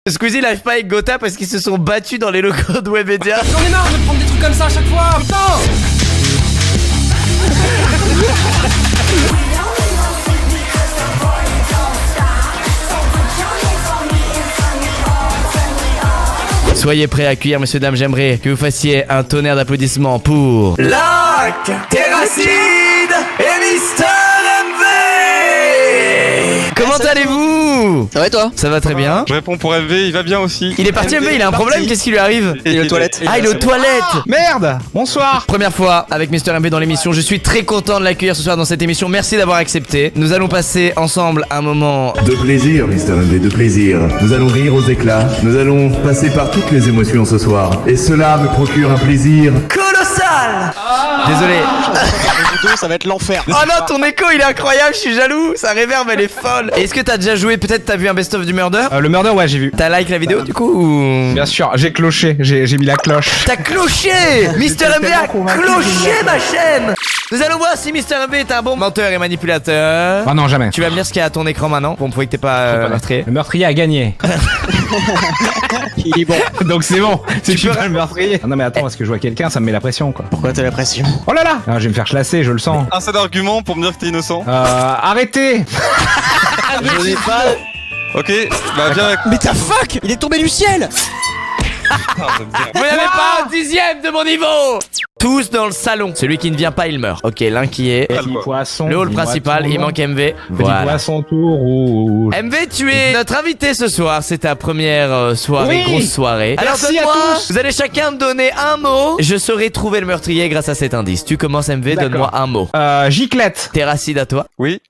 Squeezie n'arrive pas avec Gotha parce qu'ils se sont battus dans les locaux de Webedia. J'en ai marre de prendre des trucs comme ça à chaque fois, putain. Soyez prêts à accueillir, messieurs, dames, j'aimerais que vous fassiez un tonnerre d'applaudissements pour Lac, Terracide et Mister MV. Comment allez-vous? Ça va et toi? Ça va très bien. Je réponds pour MV, il va bien aussi. Il est parti MV, il a un problème, qu'est-ce qui lui arrive? Il est aux toilettes. Ah, il est aux toilettes. Merde. Bonsoir. Première fois avec Mister MV dans l'émission, je suis très content de l'accueillir ce soir dans cette émission, merci d'avoir accepté. Nous allons passer ensemble un moment De plaisir, Mister MV, de plaisir. Nous allons rire aux éclats. Nous allons passer par toutes les émotions ce soir. Et cela me procure un plaisir. colossal. Désolé. Ça va être l'enfer. Oh non, ton écho il est incroyable, je suis jaloux, sa réverb elle est folle. Est-ce que t'as déjà joué, peut-être t'as vu un best-of du Murder? Le murder, ouais, j'ai vu. T'as like la vidéo du coup ou... Bien sûr, j'ai cloché, j'ai mis la cloche. T'as cloché. Mister MV a cloché ma chaîne. Nous allons voir si Mister MV est un bon menteur et manipulateur. Ah non, jamais. Tu vas me dire ce qu'il y a à ton écran maintenant pour me prouver que t'es pas meurtrier. Le meurtrier a gagné. Il est bon. Donc c'est bon, c'est que je suis peux- pas le meurtrier. Ah non mais attends, parce que je vois quelqu'un, ça me met la pression quoi. Pourquoi t'as la pression? Oh là là, je vais me faire chlasser, je le sens. Un seul argument pour me dire que t'es innocent. Arrêtez. Je n'ai pas. Ok, bah viens avec. Mais ta fuck! Il est tombé du ciel! Vous n'avez pas un dixième de mon niveau. Tous dans le salon. Celui qui ne vient pas il meurt. Ok, l'un qui est Petit poisson. le hall principal, il manque MV. Petit Voilà. poisson tout rouge. MV, tu es notre invité ce soir. C'est ta première soirée, Oui. grosse soirée. Alors Merci à donne-moi, tous. vous allez chacun me donner un mot. Je saurai trouver le meurtrier grâce à cet indice. Tu commences MV, D'accord. donne-moi un mot. Giclette. Terracide à toi. Oui.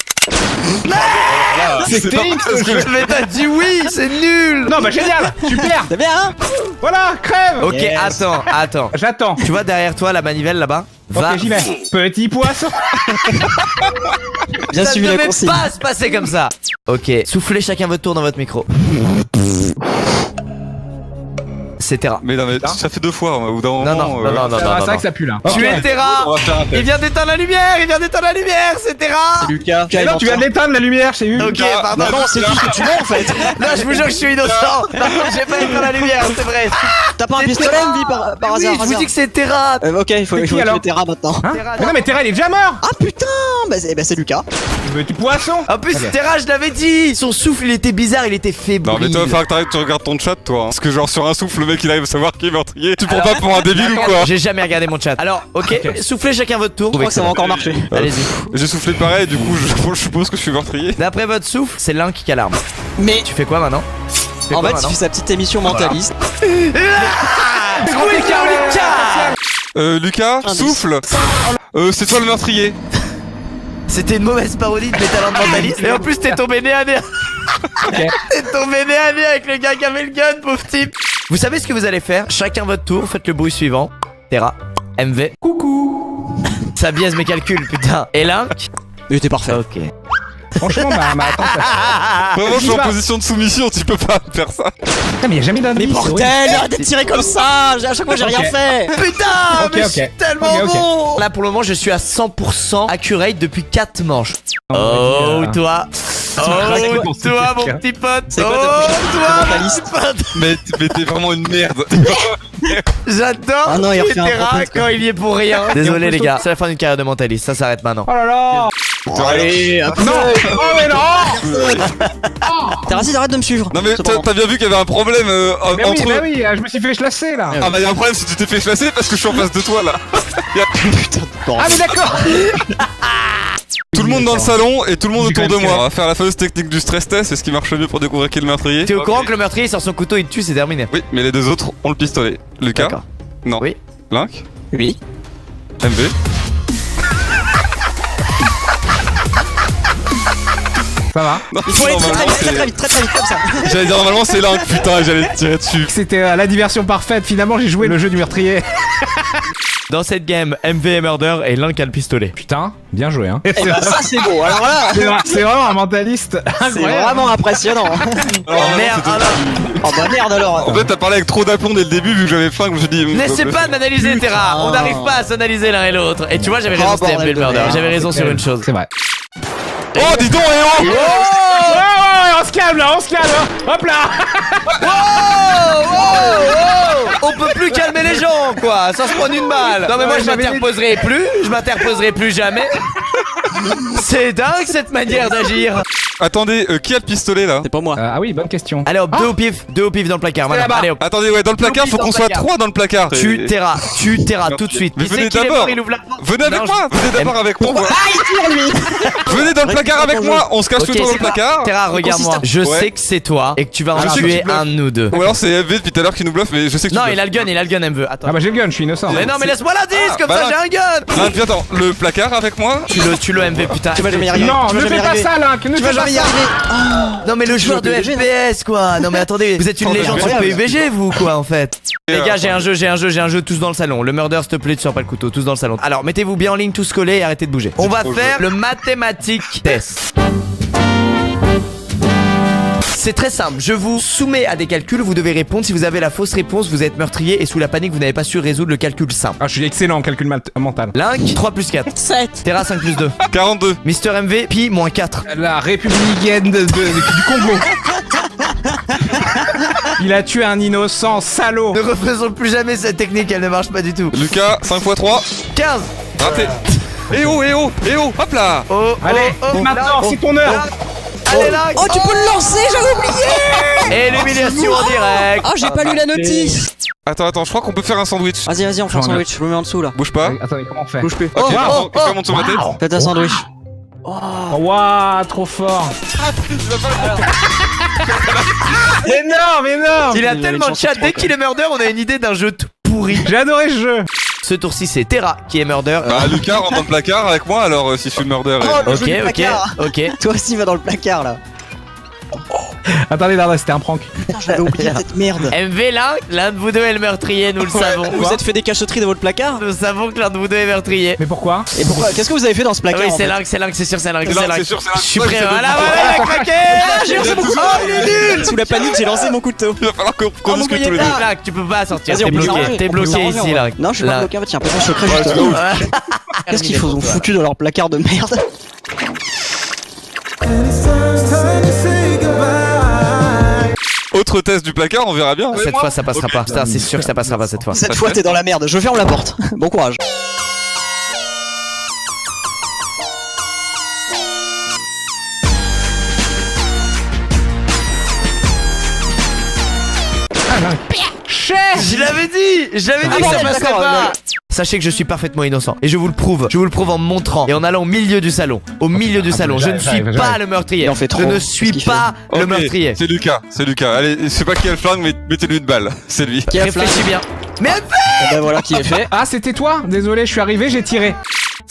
C'est TX ce jeu. Mais t'as dit oui, c'est nul. Non bah génial, super. T'as bien, hein? Voilà, crève. Ok, Yes. attends. J'attends. Tu vois derrière toi la manivelle là-bas? Va. Ok, j'y vais. Petit poisson. Bien Ça ne suivi la devait consigne. pas se passer comme ça. Ok, soufflez chacun votre tour dans votre micro. C'est Terra. Mais non, mais ça fait deux fois, au bout d'un moment. Non. C'est vrai que ça pue là. Tu es Terra. On va faire un Il test. vient d'éteindre la lumière, c'est Terra. Lucas. Mais non, tu viens de l'éteindre la lumière, j'ai eu. Ok, pardon. Non, c'est juste que tu mens en fait. Non, je vous jure que je suis innocent. Non, j'ai pas éteint la lumière, c'est vrai. T'as pas un C'est pistolet, Terra. Envie, par Oui, hasard? je vous dis que c'est Terra. Ok, il faut C'est qui, tuer alors Terra maintenant. Hein Terra, Mais non mais Terra il est déjà mort. Ah putain! Bah c'est Lucas. Petit poisson. En plus, Ok. Terra, je l'avais dit. Son souffle, il était bizarre, il était fébrile. Non, mais toi, il va falloir que t'arrêtes, tu regardes ton chat, toi. Parce que, genre, sur un souffle, le mec il arrive à savoir qui est meurtrier. Tu prends pas pour un débile ou quoi? J'ai jamais regardé mon chat. Alors, ok, soufflez chacun votre tour. Je crois que ça va encore marcher. Allez-y. J'ai soufflé pareil, du coup, je suppose que je suis meurtrier. D'après votre souffle, c'est l'un qui a l'arme. Mais Tu fais quoi maintenant? Tu fais en quoi fait, il maintenant fait sa petite émission mentaliste. Lucas, Indice. souffle. C'est toi le meurtrier. C'était une mauvaise parodie de Metal Mentalist. Et en plus, t'es tombé nez à nez. T'es tombé nez à nez avec le gars qui avait le gun, pauvre type. Vous savez ce que vous allez faire? Chacun votre tour, faites le bruit suivant. Terra, MV. Coucou. Ça biaise mes calculs, putain. Et Link. Mais t'es parfait. Ok. Franchement, bah attends, Vraiment, je suis en va. position de soumission, tu peux pas faire ça. Putain, mais y a jamais d'indice. Mais c'est bordel, horrible. arrête d'être tiré comme ça! À chaque fois, j'ai rien Ok. fait! Putain, Ok, mais ok. je suis tellement Ok, ok. bon. Là, pour le moment, je suis à 100% accurate depuis 4 manches. On Oh, va dire, toi. craqué Oh, dans ce toi, truc. mon petit pote. C'est quoi Oh, ta prochaine toi, mentaliste mon petit pote. Mais t'es vraiment une merde. J'adore Ah non, il refait un Terra propos, quoi. quand il y est pour rien. Désolé les gars, c'est la fin d'une carrière de mentaliste, ça s'arrête maintenant. Oh là là. Allez, Non. Oh mais non. Terracide, arrête de me suivre! Non, mais Cependant. t'as bien vu qu'il y avait un problème Mais oui, entre mais eux. oui, je me suis fait chlasser là. Ah, bah, y a un problème si tu t'es fait chasser parce que je suis en face de toi là. Putain de bordel. Ah mais d'accord. Tout le monde dans le salon et tout le monde J'ai autour quand de même moi. On va faire la fameuse technique du stress test, c'est ce qui marche le mieux pour découvrir qui est le meurtrier. T'es au courant que le meurtrier il sort son couteau, il te tue, c'est terminé. Oui, mais les deux autres ont le pistolet. Lucas? D'accord. Non. Oui. Link? Oui. MV? Ça va. Non, Il faut aller très normalement, très vite, très vite comme ça! J'allais dire normalement c'est Link, putain, j'allais te tirer dessus. C'était la diversion parfaite. Finalement, j'ai joué le jeu du meurtrier. Dans cette game, MV et Murder et l'un qui a le pistolet. Putain, bien joué hein. Eh bah ça c'est beau, alors là, C'est vraiment un mentaliste c'est incroyable. vraiment impressionnant! Oh merde, alors. Oh bah merde alors! En fait, t'as parlé avec trop d'aplomb dès le début, vu que j'avais faim, que je me suis dit. N'essaie pas d'analyser Terra, on n'arrive pas à s'analyser l'un et l'autre. Et tu vois, j'avais raison, Oh, c'était MV bordel le de Murder. merde. J'avais raison sur une chose. C'est vrai. Oh, dis donc, eh oh! Oh, on se calme là, on se calme. Hop là. quoi, sans se prendre une balle. Non mais moi je m'interposerai plus jamais. C'est dingue cette manière d'agir. Attendez, qui a le pistolet là? C'est pas moi. Ah oui, bonne question. Allez hop, deux au pif dans le placard. Maintenant. Allez hop. Attendez, ouais, dans le placard, faut qu'on soit 3 dans le placard. Tu tairas tout de suite. Mais Qui c'est venez qui est d'abord. mort, il ouvre la porte. Venez avec Non, moi, venez d'abord avec moi. Venez dans le placard avec moi, on se cache Ok, tout le temps dans le c'est quoi placard. Terra, regarde-moi. Je Ouais. sais que c'est toi et que tu vas en Alors, tuer un de nous deux. Ou alors c'est MV depuis tout à l'heure qui nous bluffe, mais je sais que tu Non, bluffes. il a le gun, MV. Attends. Ah bah j'ai le gun, je suis innocent. Mais non, mais laisse-moi l'indice, comme bah ça là. j'ai un gun. Link, viens dans le placard avec moi. Tu le MV, putain. Tu vas jamais y arriver. Non, Tu ne vas fais jamais pas arriver. ça, Link, ne Tu fais vas pas jamais y ça. arriver. Non, mais le joueur de PUBG, FPS, quoi. Non, mais attendez, vous êtes une légende sur incroyable. PUBG, vous, quoi, en fait. Les gars, j'ai un jeu, tous dans le salon. Le murder, s'il te plaît, tu sors pas le couteau, tous dans le salon. Alors, mettez-vous bien en ligne, tous collés et arrêtez de bouger. On va trop faire le mathématique test. C'est très simple, je vous soumets à des calculs, vous devez répondre. Si vous avez la fausse réponse, vous êtes meurtrier et sous la panique, vous n'avez pas su résoudre le calcul simple. Ah, je suis excellent en calcul mental. Link, 3 plus 4. 7. Terra, 5 plus 2. 42. Mister MV, pi, moins 4. La républicaine du Congo. Il a tué un innocent, salaud. Ne refaisons plus jamais cette technique, elle ne marche pas du tout. Lucas, 5 x 3. 15. Raté. Eh oh, hop là. Oh, Allez, oh, maintenant, là, c'est ton heure. là. Allez là. Oh, tu peux le lancer, j'avais oublié. Et l'humiliation en direct. Oh, j'ai pas lu la notice. Attends, je crois qu'on peut faire un sandwich. Vas-y, on fait un J'en ai. sandwich. Je me mets en dessous là. Bouge pas. Attendez, comment on fait? Bouge plus. Ok, oh, quelqu'un monte sur ma tête. Faites un sandwich. Oh, waouh, trop fort. Énorme. Il a avait tellement une de chance chat, sur dès trois, qu'il est murder, on a une idée d'un jeu tout pourri. J'ai adoré ce jeu. Ce tour-ci, c'est Terra qui est murder. Bah, Lucas rentre dans le placard avec moi alors si je suis le murder. Oh, le jeu du Ok, placard. ok. Toi aussi, va dans le placard là. Attendez, Darda, c'était un prank. Putain, j'avais oublié cette merde. MV, l'un de vous deux est le meurtrier, nous le savons. Vous êtes fait des cachotteries dans votre placard? Nous savons que l'un de vous deux est meurtrier. Mais pourquoi? Et pourquoi? Qu'est-ce que vous avez fait dans ce Ah placard? oui, en c'est fait Link, c'est sûr, c'est Link, C'est Link, c'est sûr, c'est Link. Je suis Ouais, prêt, c'est voilà, bon. voilà, il a craqué. J'ai lancé mon couteau. Oh, nul. Sous la panique, j'ai lancé mon couteau. Il va falloir qu'on Oh, discute mon tous les deux. Goyeta. Link, tu peux pas sortir, Vas-y, t'es on peut bloqué. s'arranger, T'es on peut bloqué s'arranger, ici, on va. Link. Non, je suis pas Link. bloqué, tiens, peut-être secret Ouais, juste c'est ouf. Qu'est-ce qu'ils ont foutu dans leur placard de merde? Autre test du placard, on verra bien. Cette fois, ça passera pas. Putain, c'est sûr que ça passera pas cette fois. Cette fois, t'es dans la merde. Je ferme la porte. Bon courage. Je l'avais dit que ça bon, passerait d'accord, pas. Sachez que je suis parfaitement innocent et je vous le prouve. Je vous le prouve en me montrant et en allant au milieu du salon. Au milieu du salon. Je ne suis j'arrive. pas le meurtrier. Il en fait trop. Je ne Qu'est-ce suis qu'il pas le Ok, meurtrier. C'est Lucas. Allez, je sais pas qui a le flingue, mais mettez-lui une balle. C'est lui. Qui a la flamme? Réfléchis bien. Mais Et ben voilà qui est fait. Ah, c'était toi? Désolé, je suis arrivé, j'ai tiré.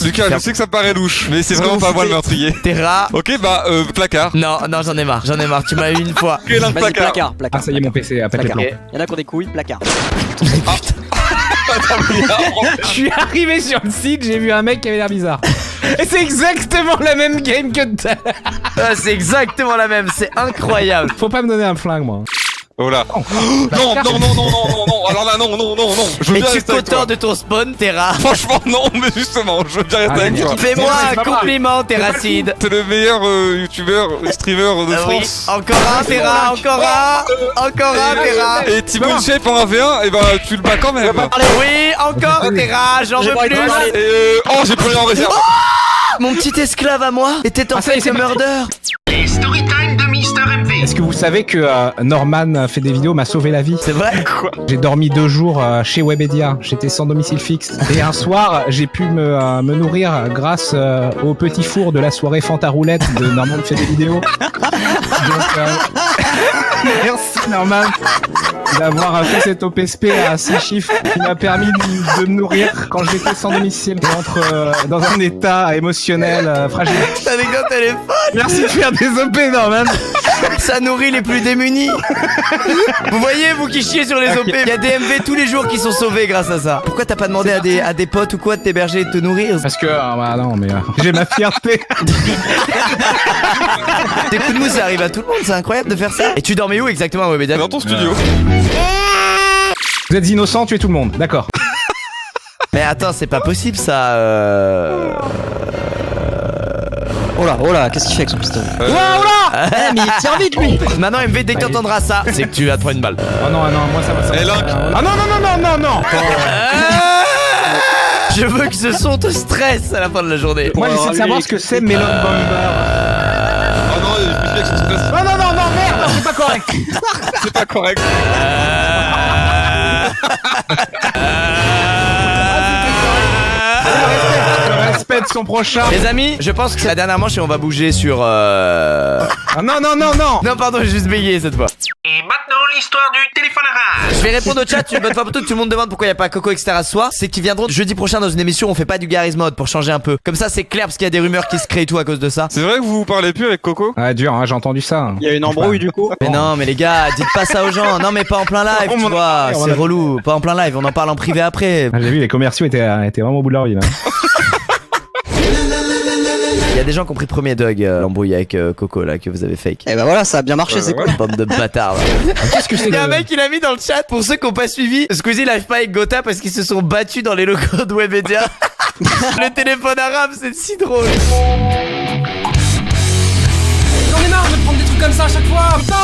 Lucas, je sais que ça paraît louche, mais c'est vraiment pas moi le meurtrier. Terra. Ok, bah, placard. Non, j'en ai marre. Tu m'as eu une fois. Ok, dans le Vas-y, placard. placard. Ah, ça y est, mon PC a pété le Placard. plan. Y'en a qui ont des couilles, placard. Je suis arrivé sur le site, j'ai vu un mec qui avait l'air bizarre. Et c'est exactement la même game que tout à l'heure. Ah, c'est exactement la même. C'est incroyable. Faut pas me donner un flingue, moi. Oh là. Non. Alors là, non. Je veux Et bien tu rester avec toi. content de ton spawn, Terra. Franchement, non, mais justement, je veux bien rester Ah, avec toi. Fais-moi c'est un pas grave. compliment, Terracide. T'es le meilleur youtubeur, streamer de Ah oui. France. Encore un, Terra. Encore un, Terra. Et Thibaut Shape en 1v1, et bah tu le bats quand même. Oui, encore Terra. J'en veux plus. Et oh, j'ai pris en réserve. Mon petit esclave à moi était en Ah, ça y est, fait le c'est murder. Est-ce que vous savez que Norman fait des vidéos, m'a sauvé la vie? C'est vrai. J'ai dormi 2 jours chez Webedia, j'étais sans domicile fixe. Et un soir, j'ai pu me nourrir grâce au petit four de la soirée Fanta Roulette de Norman fait des vidéos. Donc, merci Norman d'avoir fait cet OPSP à 6 chiffres qui m'a permis de me nourrir quand j'étais sans domicile et dans un état émotionnel fragile. Cette anecdote, elle est folle. Merci de faire des OP Norman. Ça nourrit les plus démunis. Vous voyez, vous qui chiez sur les OP, il y a des MV tous les jours qui sont sauvés grâce à ça. Pourquoi t'as pas demandé à des potes ou quoi de t'héberger et de te nourrir? Parce que, bah non, mais j'ai ma fierté. Des coups de mousse, ça arrive à tout le monde, c'est incroyable de faire ça. Et tu dormais où exactement, Webedia? Dans ton studio. Vous êtes innocent, tuez tout le monde, d'accord. Mais attends, c'est pas possible ça. Oh là, qu'est-ce qu'il fait avec son pistolet? Eh, mais il tire vite, lui. Maintenant, MV, dès que t'entendras ça, c'est que tu vas te prendre une balle. Oh non, non, moi ça va. Et Link. Ah non, non, non, non, non, non. Je veux que ce son te stresse à la fin de la journée. Moi j'essaie de savoir ce que c'est Melon Bomber. Oh non, je me dis que c'est Non, non, non, non, merde, c'est pas correct. c'est pas correct. Le respect de son prochain. Les amis, je pense que c'est la dernière manche et on va bouger sur Ah non, non, non, non. Non, pardon, j'ai juste bégayé cette fois. Et maintenant l'histoire du téléphone arabe. Je vais répondre au chat une bonne fois pour toutes. Tout le monde demande pourquoi il n'y a pas Coco etc. ce soir. C'est qu'ils viendront jeudi prochain dans une émission. On fait pas du Garry's Mod pour changer un peu. Comme ça, c'est clair parce qu'il y a des rumeurs qui se créent et tout à cause de ça. C'est vrai que vous parlez plus avec Coco? Ah dur, hein, j'ai entendu ça. Il y a une embrouille, du coup. Mais non, mais les gars, dites pas ça aux gens. Non, mais pas en plein live, tu vois. C'est relou. Pas en plein live. On en parle en privé après. Ah, j'ai vu, les commerciaux étaient vraiment au bout de leur vie là. Il y a des gens qui ont pris premier Doug, l'embrouille avec Coco là que vous avez fake. Eh ben voilà, ça a bien marché, c'est cool. Bande de bâtards. là. Qu'est-ce que c'est Il y a un que... mec qui l'a mis dans le chat. Pour ceux qui n'ont pas suivi, Squeezie live pas avec Gotha parce qu'ils se sont battus dans les locaux de Webedia. Le téléphone arabe, c'est si drôle. J'en ai marre de prendre des trucs comme ça à chaque fois. Putain.